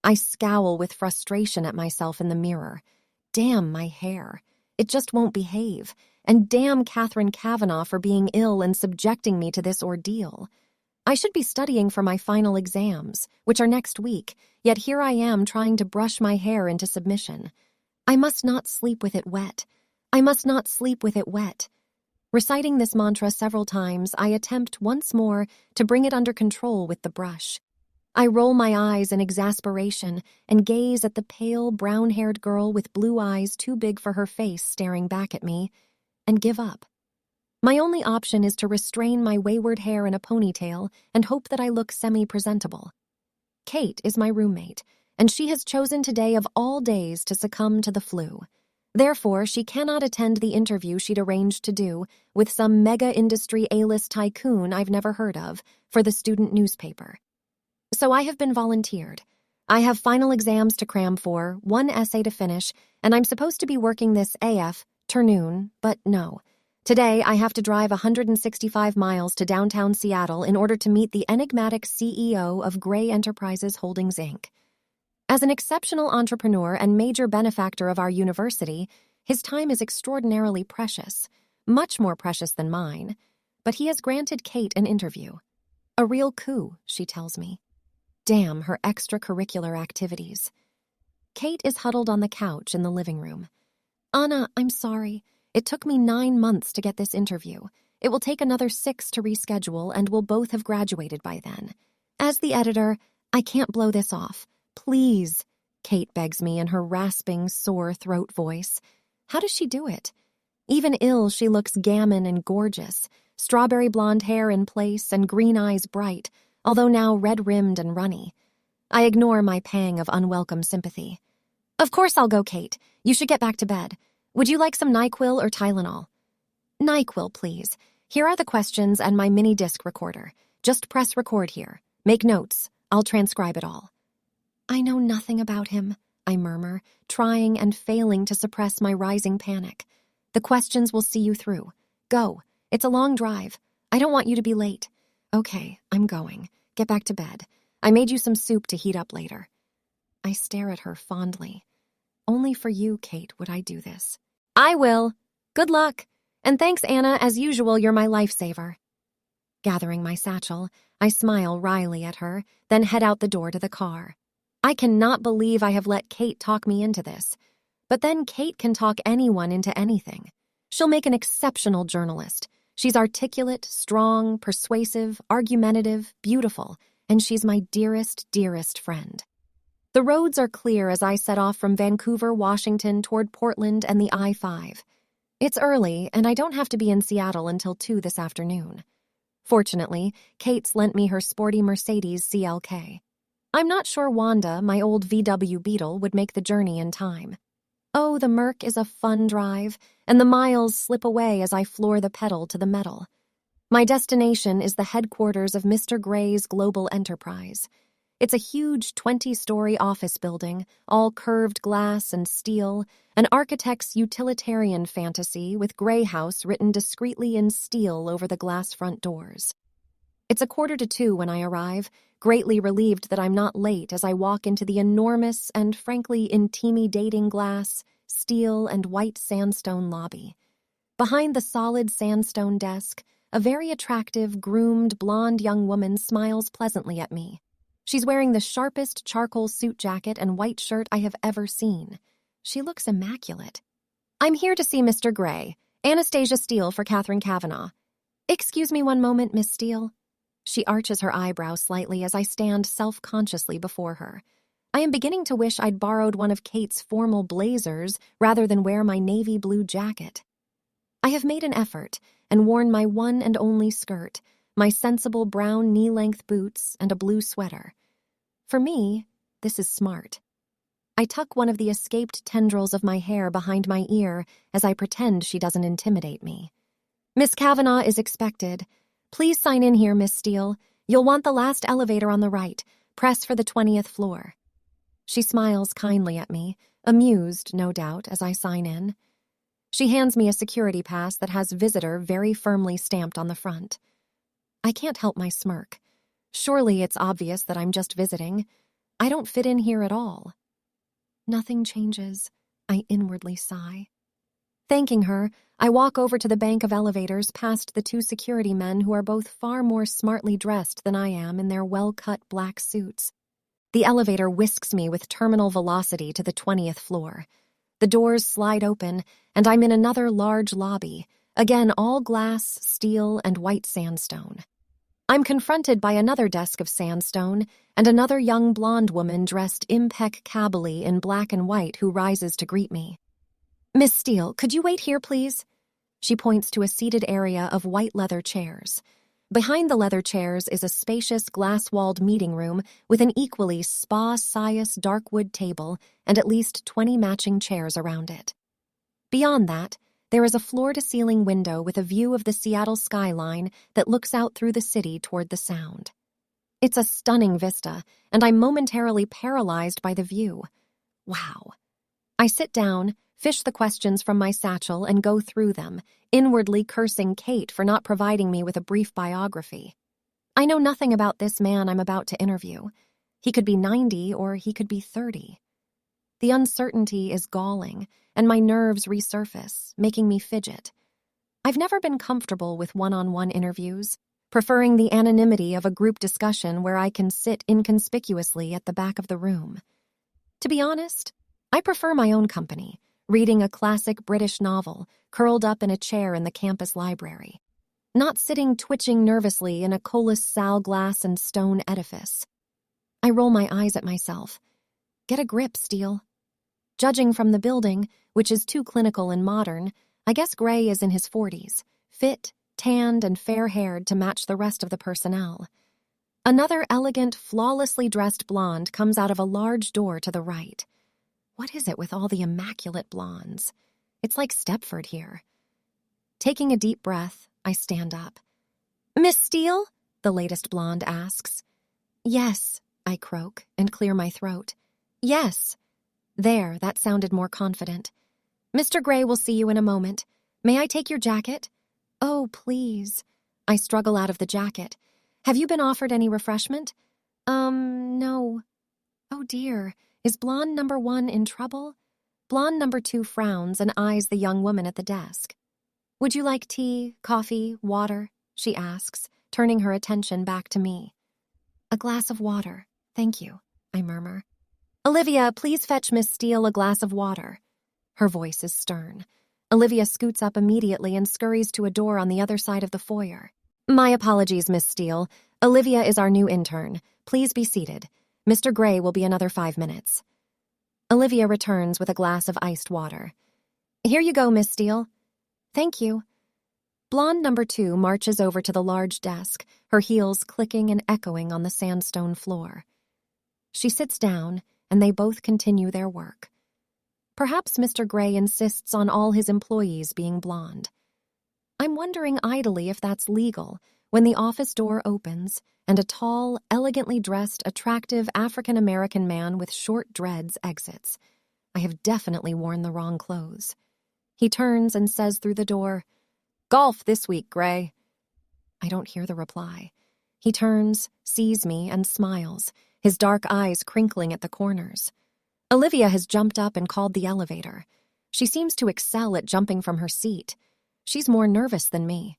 I scowl with frustration at myself in the mirror. Damn my hair. It just won't behave. And damn Catherine Kavanaugh for being ill and subjecting me to this ordeal. I should be studying for my final exams, which are next week, yet here I am trying to brush my hair into submission. I must not sleep with it wet. I must not sleep with it wet. Reciting this mantra several times, I attempt once more to bring it under control with the brush. I roll my eyes in exasperation and gaze at the pale, brown-haired girl with blue eyes too big for her face staring back at me, and give up. My only option is to restrain my wayward hair in a ponytail and hope that I look semi-presentable. Kate is my roommate, and she has chosen today of all days to succumb to the flu. Therefore, she cannot attend the interview she'd arranged to do with some mega-industry A-list tycoon I've never heard of for the student newspaper. So I have been volunteered. I have final exams to cram for, one essay to finish, and I'm supposed to be working this afternoon, but no. Today, I have to drive 165 miles to downtown Seattle in order to meet the enigmatic CEO of Gray Enterprises Holdings, Inc. As an exceptional entrepreneur and major benefactor of our university, his time is extraordinarily precious, much more precious than mine, but he has granted Kate an interview. A real coup, she tells me. Damn her extracurricular activities. Kate is huddled on the couch in the living room. Anna, I'm sorry. It took me 9 months to get this interview. It will take another 6 to reschedule, and we'll both have graduated by then. As the editor, I can't blow this off. Please, Kate begs me in her rasping, sore throat voice. How does she do it? Even ill, she looks gammon and gorgeous, strawberry blonde hair in place and green eyes bright, although now red-rimmed and runny. I ignore my pang of unwelcome sympathy. Of course I'll go, Kate. You should get back to bed. Would you like some NyQuil or Tylenol? NyQuil, please. Here are the questions and my mini disc recorder. Just press record here. Make notes. I'll transcribe it all. I know nothing about him, I murmur, trying and failing to suppress my rising panic. The questions will see you through. Go. It's a long drive. I don't want you to be late. Okay, I'm going. Get back to bed. I made you some soup to heat up later. I stare at her fondly. Only for you, Kate, would I do this. I will. Good luck. And thanks, Anna. As usual, you're my lifesaver. Gathering my satchel, I smile wryly at her, then head out the door to the car. I cannot believe I have let Kate talk me into this. But then Kate can talk anyone into anything. She'll make an exceptional journalist. She's articulate, strong, persuasive, argumentative, beautiful, and she's my dearest, dearest friend. The roads are clear as I set off from Vancouver, Washington, toward Portland and the I-5. It's early, and I don't have to be in Seattle until 2 this afternoon. Fortunately, Kate's lent me her sporty Mercedes CLK. I'm not sure Wanda, my old VW Beetle, would make the journey in time. Oh, the Merc is a fun drive, and the miles slip away as I floor the pedal to the metal. My destination is the headquarters of Mr. Gray's global enterprise. It's a huge 20-story office building, all curved glass and steel, an architect's utilitarian fantasy with Gray House written discreetly in steel over the glass front doors. It's 1:45 when I arrive, greatly relieved that I'm not late as I walk into the enormous and frankly intimidating glass, steel, and white sandstone lobby. Behind the solid sandstone desk, a very attractive, groomed, blonde young woman smiles pleasantly at me. She's wearing the sharpest charcoal suit jacket and white shirt I have ever seen. She looks immaculate. I'm here to see Mr. Gray. Anastasia Steele for Catherine Kavanaugh. Excuse me one moment, Miss Steele. She arches her eyebrow slightly as I stand self-consciously before her. I am beginning to wish I'd borrowed one of Kate's formal blazers rather than wear my navy blue jacket. I have made an effort and worn my one and only skirt, my sensible brown knee-length boots, and a blue sweater. For me, this is smart. I tuck one of the escaped tendrils of my hair behind my ear as I pretend she doesn't intimidate me. Miss Kavanaugh is expected. Please sign in here, Miss Steele. You'll want the last elevator on the right. Press for the 20th floor. She smiles kindly at me, amused, no doubt, as I sign in. She hands me a security pass that has visitor very firmly stamped on the front. I can't help my smirk. Surely it's obvious that I'm just visiting. I don't fit in here at all. Nothing changes, I inwardly sigh. Thanking her, I walk over to the bank of elevators past the two security men who are both far more smartly dressed than I am in their well-cut black suits. The elevator whisks me with terminal velocity to the 20th floor. The doors slide open, and I'm in another large lobby, again all glass, steel, and white sandstone. I'm confronted by another desk of sandstone and another young blonde woman dressed impeccably in black and white who rises to greet me. "Miss Steele, could you wait here, please?" She points to a seated area of white leather chairs. Behind the leather chairs is a spacious glass-walled meeting room with an equally spa-size dark wood table and at least 20 matching chairs around it. Beyond that, there is a floor-to-ceiling window with a view of the Seattle skyline that looks out through the city toward the Sound. It's a stunning vista, and I'm momentarily paralyzed by the view. Wow. I sit down, fish the questions from my satchel, and go through them, inwardly cursing Kate for not providing me with a brief biography. I know nothing about this man I'm about to interview. He could be 90 or he could be 30. The uncertainty is galling, and my nerves resurface, making me fidget. I've never been comfortable with one-on-one interviews, preferring the anonymity of a group discussion where I can sit inconspicuously at the back of the room. To be honest, I prefer my own company, reading a classic British novel, curled up in a chair in the campus library, not sitting twitching nervously in a colossal glass and stone edifice. I roll my eyes at myself. Get a grip, Steele. Judging from the building, which is too clinical and modern, I guess Gray is in his 40s, fit, tanned, and fair-haired to match the rest of the personnel. Another elegant, flawlessly dressed blonde comes out of a large door to the right. What is it with all the immaculate blondes? It's like Stepford here. Taking a deep breath, I stand up. "Miss Steele?" the latest blonde asks. "Yes," I croak and clear my throat. "Yes." There, that sounded more confident. "Mr. Gray will see you in a moment. May I take your jacket?" "Oh, please." I struggle out of the jacket. "Have you been offered any refreshment?" No." "Oh dear, is blonde number 1 in trouble?" Blonde number 2 frowns and eyes the young woman at the desk. "Would you like tea, coffee, water?" she asks, turning her attention back to me. "A glass of water, thank you," I murmur. "Olivia, please fetch Miss Steele a glass of water." Her voice is stern. Olivia scoots up immediately and scurries to a door on the other side of the foyer. "My apologies, Miss Steele. Olivia is our new intern. Please be seated. Mr. Gray will be another 5 minutes." Olivia returns with a glass of iced water. "Here you go, Miss Steele." "Thank you." Blonde number 2 marches over to the large desk, her heels clicking and echoing on the sandstone floor. She sits down, and they both continue their work. Perhaps Mr. Gray insists on all his employees being blonde. I'm wondering idly if that's legal when the office door opens and a tall, elegantly dressed, attractive African-American man with short dreads exits. I have definitely worn the wrong clothes. He turns and says through the door, "Golf this week, Gray." I don't hear the reply. He turns, sees me, and smiles, his dark eyes crinkling at the corners. Olivia has jumped up and called the elevator. She seems to excel at jumping from her seat. She's more nervous than me.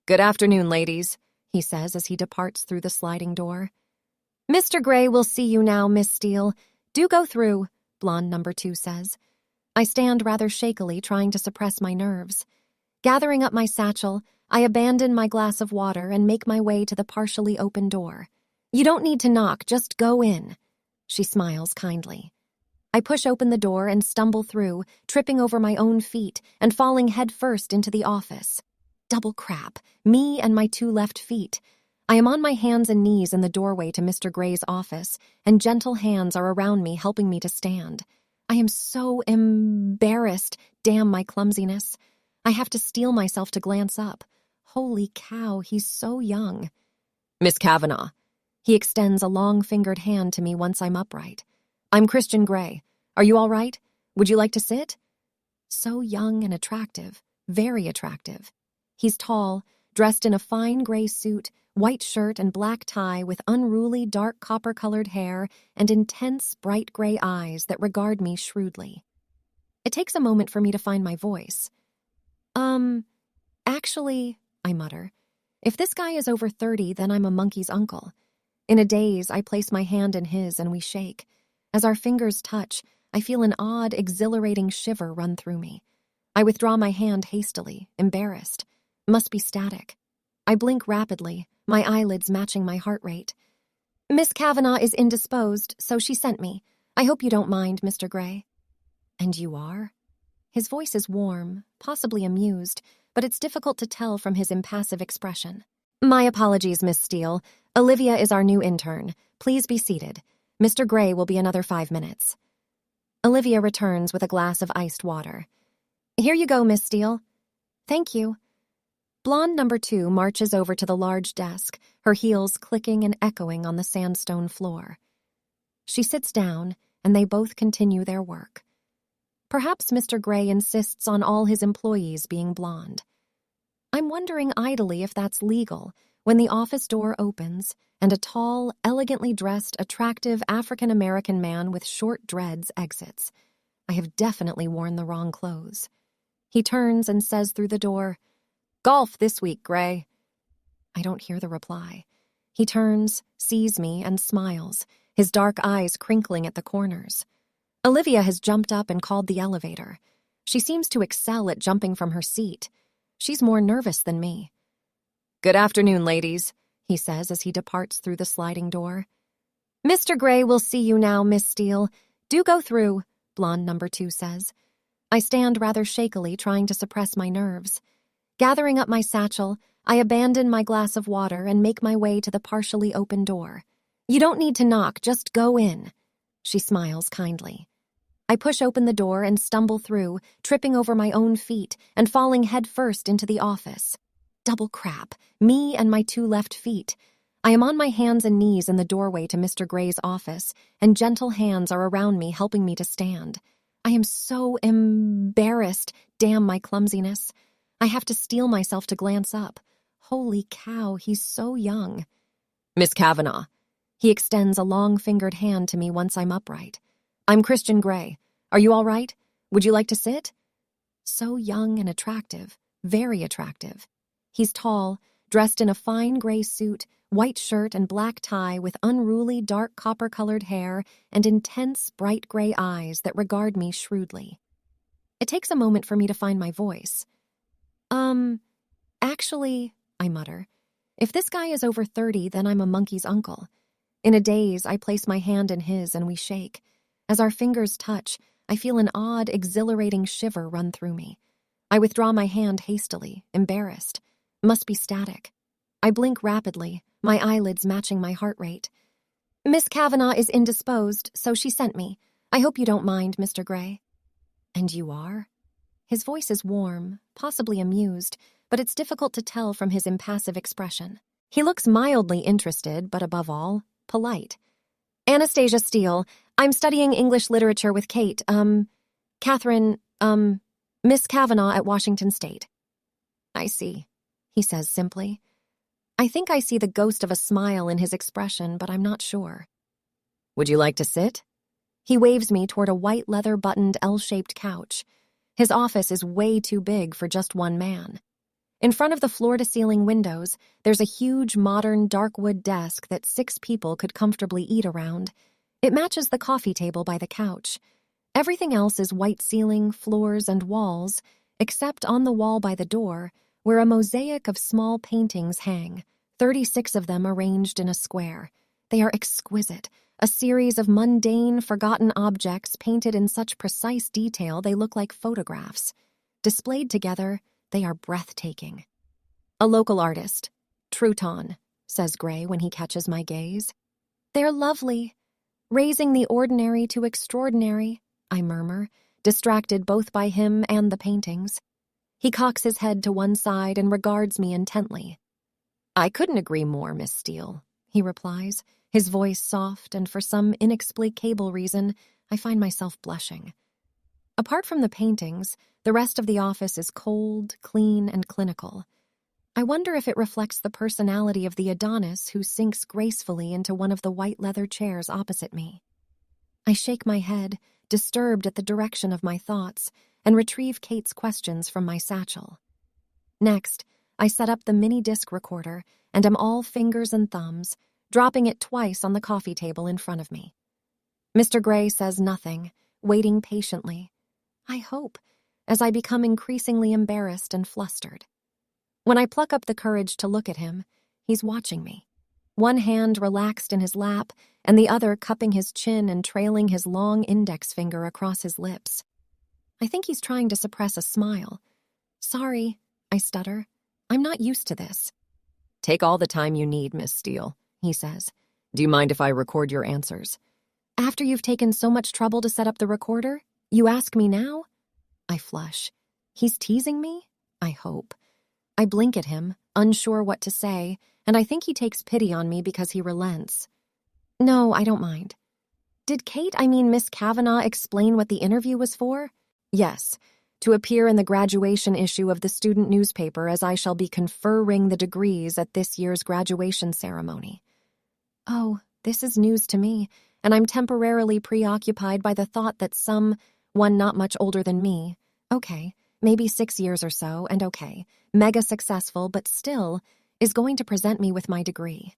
"Good afternoon, ladies," he says as he departs through the sliding door. "Mr. Gray will see you now, Miss Steele. Do go through," blonde number 2 says. I stand rather shakily, trying to suppress my nerves. Gathering up my satchel, I abandon my glass of water and make my way to the partially open door. "You don't need to knock, just go in." She smiles kindly. I push open the door and stumble through, tripping over my own feet and falling headfirst into the office. Double crap, me and my 2 left feet. I am on my hands and knees in the doorway to Mr. Gray's office, and gentle hands are around me helping me to stand. I am so embarrassed, damn my clumsiness. I have to steel myself to glance up. Holy cow, he's so young. "Miss Kavanaugh." He extends a long-fingered hand to me once I'm upright. "I'm Christian Gray. Are you all right? Would you like to sit?" So young and attractive, very attractive. He's tall, dressed in a fine gray suit, white shirt and black tie with unruly dark copper-colored hair and intense bright gray eyes that regard me shrewdly. It takes a moment for me to find my voice. Actually, I mutter, if this guy is over 30, then I'm a monkey's uncle. In a daze, I place my hand in his and we shake. As our fingers touch, I feel an odd, exhilarating shiver run through me. I withdraw my hand hastily, embarrassed. Must be static. I blink rapidly, my eyelids matching my heart rate. Miss Kavanaugh is indisposed, so she sent me. I hope you don't mind, Mr. Gray. And you are? His voice is warm, possibly amused, but it's difficult to tell from his impassive expression. My apologies, Miss Steele. Olivia is our new intern. Please be seated. Mr. Gray will be another 5 minutes. Olivia returns with a glass of iced water. Here you go, Miss Steele. Thank you. Blonde number 2 marches over to the large desk, her heels clicking and echoing on the sandstone floor. She sits down, and they both continue their work. Perhaps Mr. Gray insists on all his employees being blonde. I'm wondering idly if that's legal when the office door opens and a tall, elegantly dressed, attractive African-American man with short dreads exits. I have definitely worn the wrong clothes. He turns and says through the door, "Golf this week, Gray." I don't hear the reply. He turns, sees me, and smiles, his dark eyes crinkling at the corners. Olivia has jumped up and called the elevator. She seems to excel at jumping from her seat. She's more nervous than me. "Good afternoon, ladies," he says as he departs through the sliding door. "Mr. Gray will see you now, Miss Steele. Do go through," blonde number 2 says. I stand rather shakily, trying to suppress my nerves. Gathering up my satchel, I abandon my glass of water and make my way to the partially open door. "You don't need to knock, just go in." She smiles kindly. I push open the door and stumble through, tripping over my own feet and falling headfirst into the office. Double crap, me and my 2 left feet. I am on my hands and knees in the doorway to Mr. Gray's office, and gentle hands are around me helping me to stand. I am so embarrassed, damn my clumsiness. I have to steel myself to glance up. Holy cow, he's so young. "Miss Kavanaugh." He extends a long-fingered hand to me once I'm upright. "I'm Christian Gray. Are you all right? Would you like to sit?" So young and attractive, very attractive. He's tall, dressed in a fine gray suit, white shirt and black tie with unruly dark copper-colored hair and intense bright gray eyes that regard me shrewdly. It takes a moment for me to find my voice. Actually, I mutter, if this guy is over 30, then I'm a monkey's uncle. In a daze, I place my hand in his and we shake. As our fingers touch, I feel an odd, exhilarating shiver run through me. I withdraw my hand hastily, embarrassed. Must be static. I blink rapidly, my eyelids matching my heart rate. "Miss Kavanaugh is indisposed, so she sent me. I hope you don't mind, Mr. Gray." And you are? His voice is warm, possibly amused, but it's difficult to tell from his impassive expression. He looks mildly interested, but above all, polite. "Anastasia Steele. I'm studying English literature with Kate, Catherine, Miss Kavanaugh at Washington State." "I see," he says simply. I think I see the ghost of a smile in his expression, but I'm not sure. "Would you like to sit?" He waves me toward a white leather-buttoned L-shaped couch. His office is way too big for just one man. In front of the floor-to-ceiling windows, there's a huge, modern, dark wood desk that 6 people could comfortably eat around. It matches the coffee table by the couch. Everything else is white ceiling, floors, and walls, except on the wall by the door, where a mosaic of small paintings hang, 36 of them arranged in a square. They are exquisite, a series of mundane, forgotten objects painted in such precise detail they look like photographs. Displayed together, they are breathtaking. "A local artist, Trouton," says Gray when he catches my gaze. "They're lovely. Raising the ordinary to extraordinary," I murmur, distracted both by him and the paintings. He cocks his head to one side and regards me intently. "I couldn't agree more, Miss Steele," he replies, his voice soft, and for some inexplicable reason, I find myself blushing. Apart from the paintings, the rest of the office is cold, clean, and clinical. I wonder if it reflects the personality of the Adonis who sinks gracefully into one of the white leather chairs opposite me. I shake my head, disturbed at the direction of my thoughts, and retrieve Kate's questions from my satchel. Next, I set up the mini disc recorder and am all fingers and thumbs, dropping it twice on the coffee table in front of me. Mr. Gray says nothing, waiting patiently. I hope, as I become increasingly embarrassed and flustered. When I pluck up the courage to look at him, he's watching me. One hand relaxed in his lap, and the other cupping his chin and trailing his long index finger across his lips. I think he's trying to suppress a smile. Sorry, I stutter. I'm not used to this. Take all the time you need, Miss Steele, he says. Do you mind if I record your answers? After you've taken so much trouble to set up the recorder, you ask me now? I flush. He's teasing me? I hope. I blink at him, unsure what to say, and I think he takes pity on me because he relents. No, I don't mind. Did Miss Kavanaugh, explain what the interview was for? Yes, to appear in the graduation issue of the student newspaper, as I shall be conferring the degrees at this year's graduation ceremony. Oh, this is news to me, and I'm temporarily preoccupied by the thought that one not much older than me, okay, maybe 6 years or so, and okay, mega successful, but still, is going to present me with my degree.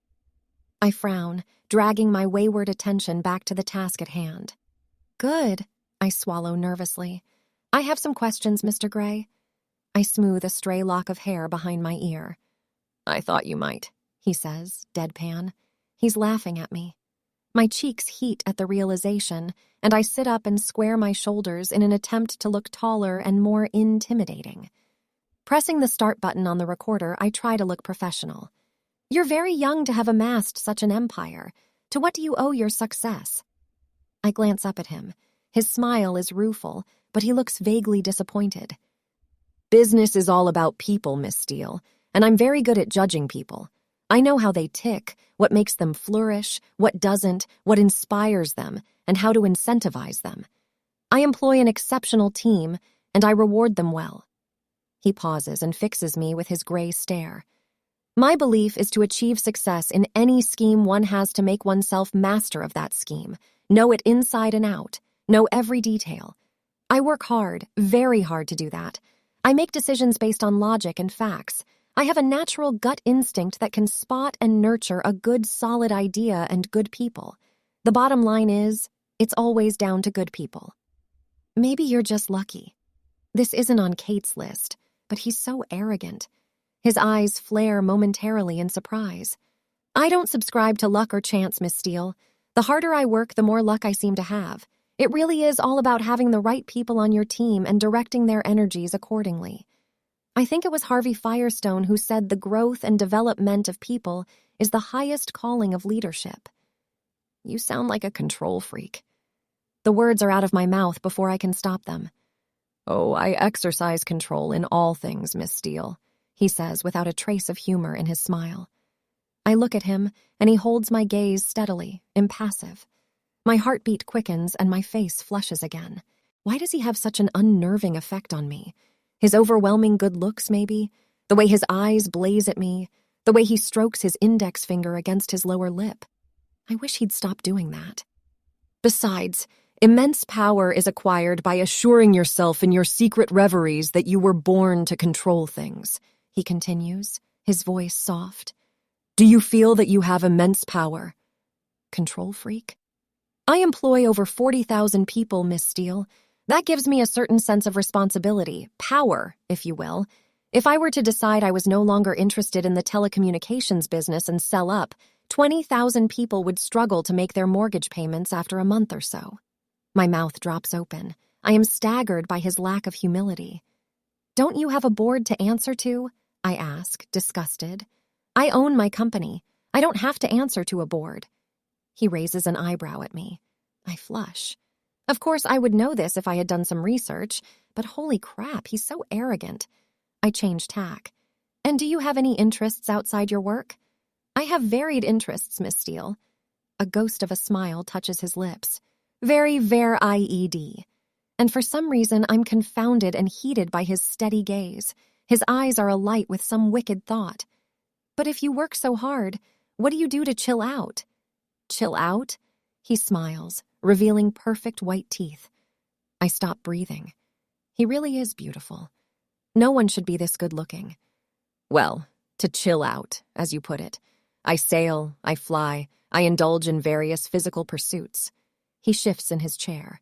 I frown, dragging my wayward attention back to the task at hand. Good, I swallow nervously. I have some questions, Mr. Gray. I smooth a stray lock of hair behind my ear. I thought you might, he says, deadpan. He's laughing at me. My cheeks heat at the realization, and I sit up and square my shoulders in an attempt to look taller and more intimidating. Pressing the start button on the recorder, I try to look professional. You're very young to have amassed such an empire. To what do you owe your success? I glance up at him. His smile is rueful, but he looks vaguely disappointed. Business is all about people, Miss Steele, and I'm very good at judging people. I know how they tick, what makes them flourish, what doesn't, what inspires them, and how to incentivize them. I employ an exceptional team, and I reward them well. He pauses and fixes me with his gray stare. My belief is to achieve success in any scheme one has to make oneself master of that scheme, know it inside and out, know every detail. I work hard, very hard to do that. I make decisions based on logic and facts. I have a natural gut instinct that can spot and nurture a good, solid idea and good people. The bottom line is, it's always down to good people. Maybe you're just lucky. This isn't on Kate's list, but he's so arrogant. His eyes flare momentarily in surprise. I don't subscribe to luck or chance, Miss Steele. The harder I work, the more luck I seem to have. It really is all about having the right people on your team and directing their energies accordingly. I think it was Harvey Firestone who said the growth and development of people is the highest calling of leadership. You sound like a control freak. The words are out of my mouth before I can stop them. Oh, I exercise control in all things, Miss Steele, he says without a trace of humor in his smile. I look at him, and he holds my gaze steadily, impassive. My heartbeat quickens and my face flushes again. Why does he have such an unnerving effect on me? His overwhelming good looks, maybe? The way his eyes blaze at me? The way he strokes his index finger against his lower lip? I wish he'd stop doing that. Besides, immense power is acquired by assuring yourself in your secret reveries that you were born to control things, he continues, his voice soft. Do you feel that you have immense power? Control freak? I employ over 40,000 people, Miss Steele. That gives me a certain sense of responsibility, power, if you will. If I were to decide I was no longer interested in the telecommunications business and sell up, 20,000 people would struggle to make their mortgage payments after a month or so. My mouth drops open. I am staggered by his lack of humility. Don't you have a board to answer to? I ask, disgusted. I own my company. I don't have to answer to a board. He raises an eyebrow at me. I flush. Of course, I would know this if I had done some research, but holy crap, he's so arrogant. I change tack. And do you have any interests outside your work? I have varied interests, Miss Steele. A ghost of a smile touches his lips. Very IED. And for some reason, I'm confounded and heated by his steady gaze. His eyes are alight with some wicked thought. But if you work so hard, what do you do to chill out? Chill out? He smiles, revealing perfect white teeth. I stop breathing. He really is beautiful. No one should be this good-looking. Well, to chill out, as you put it. I sail, I fly, I indulge in various physical pursuits. He shifts in his chair.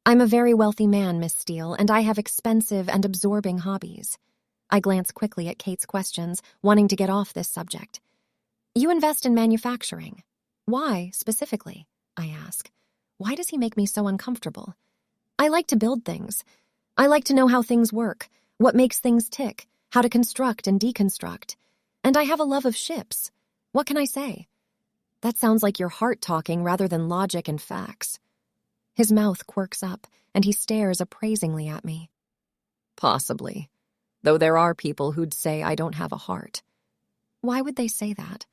I'm a very wealthy man, Miss Steele, and I have expensive and absorbing hobbies. I glance quickly at Kate's questions, wanting to get off this subject. You invest in manufacturing. Why, specifically? I ask. Why does he make me so uncomfortable? I like to build things. I like to know how things work, what makes things tick, how to construct and deconstruct. And I have a love of ships. What can I say? That sounds like your heart talking rather than logic and facts. His mouth quirks up, and he stares appraisingly at me. Possibly. Though there are people who'd say I don't have a heart. Why would they say that?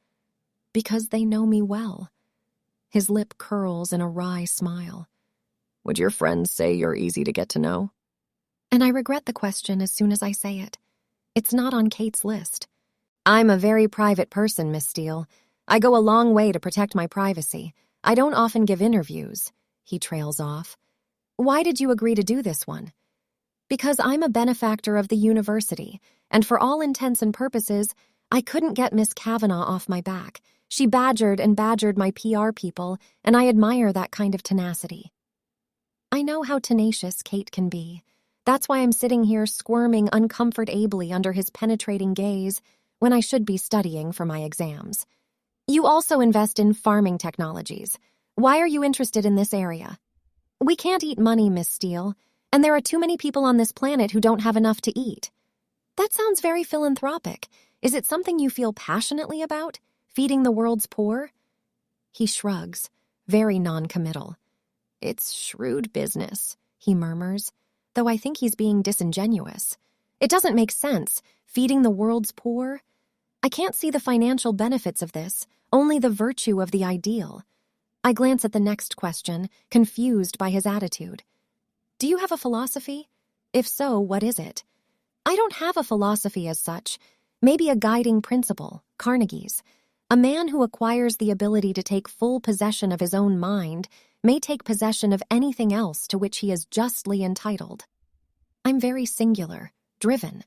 Because they know me well. His lip curls in a wry smile. Would your friends say you're easy to get to know? And I regret the question as soon as I say it. It's not on Kate's list. I'm a very private person, Miss Steele. I go a long way to protect my privacy. I don't often give interviews. He trails off. Why did you agree to do this one? Because I'm a benefactor of the university, and for all intents and purposes, I couldn't get Miss Kavanaugh off my back. She badgered and badgered my PR people, and I admire that kind of tenacity. I know how tenacious Kate can be. That's why I'm sitting here squirming uncomfortably under his penetrating gaze when I should be studying for my exams. You also invest in farming technologies. Why are you interested in this area? We can't eat money, Miss Steele, and there are too many people on this planet who don't have enough to eat. That sounds very philanthropic. Is it something you feel passionately about? Feeding the world's poor? He shrugs, very non-committal. It's shrewd business, he murmurs, though I think he's being disingenuous. It doesn't make sense, feeding the world's poor. I can't see the financial benefits of this, only the virtue of the ideal. I glance at the next question, confused by his attitude. Do you have a philosophy? If so, what is it? I don't have a philosophy as such. Maybe a guiding principle, Carnegie's. A man who acquires the ability to take full possession of his own mind may take possession of anything else to which he is justly entitled. I'm very singular, driven.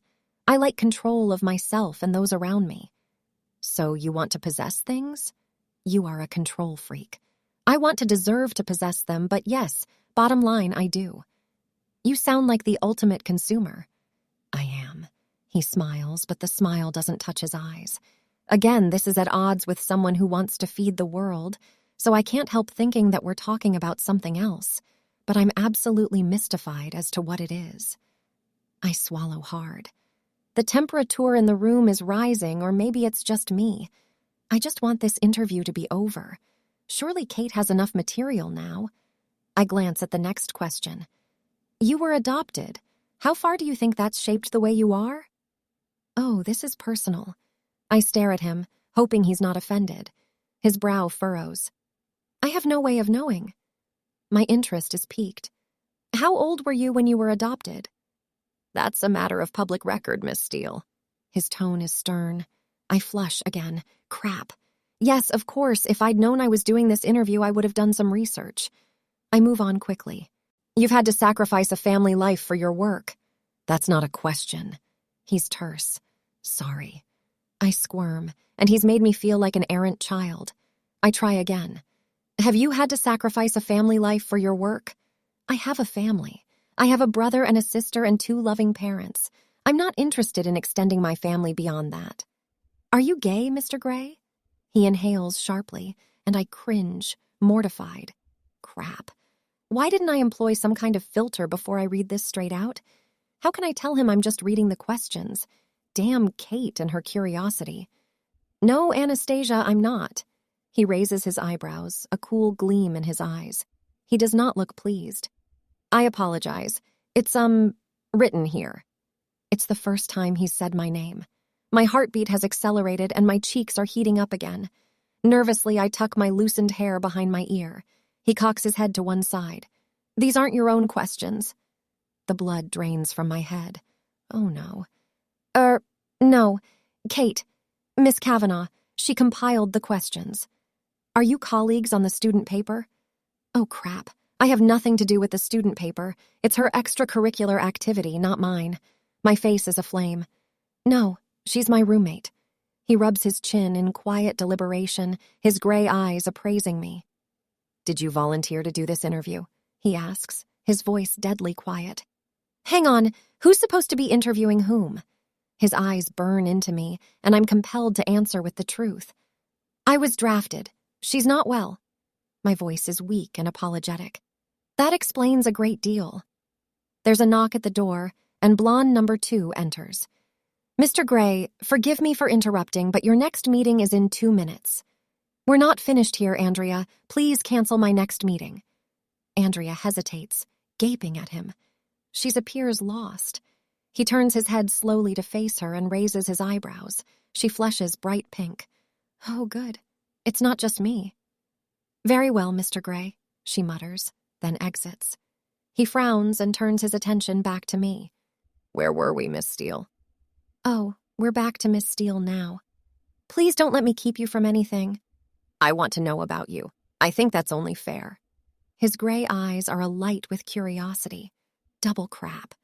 I like control of myself and those around me. So you want to possess things? You are a control freak. I want to deserve to possess them, but yes, bottom line, I do. You sound like the ultimate consumer. I am. He smiles, but the smile doesn't touch his eyes. Again, this is at odds with someone who wants to feed the world, so I can't help thinking that we're talking about something else, but I'm absolutely mystified as to what it is. I swallow hard. The temperature in the room is rising, or maybe it's just me. I just want this interview to be over. Surely Kate has enough material now. I glance at the next question. You were adopted. How far do you think that's shaped the way you are? Oh, this is personal. I stare at him, hoping he's not offended. His brow furrows. I have no way of knowing. My interest is piqued. How old were you when you were adopted? That's a matter of public record, Miss Steele. His tone is stern. I flush again. Crap. Yes, of course, if I'd known I was doing this interview, I would have done some research. I move on quickly. You've had to sacrifice a family life for your work. That's not a question. He's terse. Sorry. I squirm, and he's made me feel like an errant child. I try again. Have you had to sacrifice a family life for your work? I have a family. I have a brother and a sister and 2 loving parents. I'm not interested in extending my family beyond that. Are you gay, Mr. Gray? He inhales sharply, and I cringe, mortified. Crap. Why didn't I employ some kind of filter before I read this straight out? How can I tell him I'm just reading the questions? Damn Kate and her curiosity. No, Anastasia, I'm not. He raises his eyebrows, a cool gleam in his eyes. He does not look pleased. I apologize. It's, written here. It's the first time he's said my name. My heartbeat has accelerated and my cheeks are heating up again. Nervously, I tuck my loosened hair behind my ear. He cocks his head to one side. These aren't your own questions. The blood drains from my head. Oh no. No. Kate. Miss Kavanaugh. She compiled the questions. Are you colleagues on the student paper? Oh, crap. I have nothing to do with the student paper. It's her extracurricular activity, not mine. My face is aflame. No, she's my roommate. He rubs his chin in quiet deliberation, his gray eyes appraising me. Did you volunteer to do this interview? He asks, his voice deadly quiet. Hang on, who's supposed to be interviewing whom? His eyes burn into me, and I'm compelled to answer with the truth. I was drafted. She's not well. My voice is weak and apologetic. That explains a great deal. There's a knock at the door, and blonde number 2 enters. Mr. Gray, forgive me for interrupting, but your next meeting is in 2 minutes. We're not finished here, Andrea. Please cancel my next meeting. Andrea hesitates, gaping at him. She appears lost. He turns his head slowly to face her and raises his eyebrows. She flushes bright pink. Oh, good. It's not just me. Very well, Mr. Gray, she mutters, then exits. He frowns and turns his attention back to me. Where were we, Miss Steele? Oh, we're back to Miss Steele now. Please don't let me keep you from anything. I want to know about you. I think that's only fair. His gray eyes are alight with curiosity. Double crap.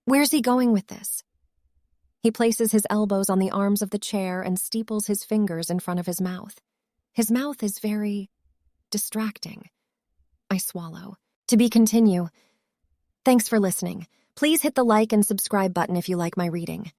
Where's he going with this? He places his elbows on the arms of the chair and steeples his fingers in front of his mouth. His mouth is very distracting. I swallow. To be continued. Thanks for listening. Please hit the like and subscribe button if you like my reading.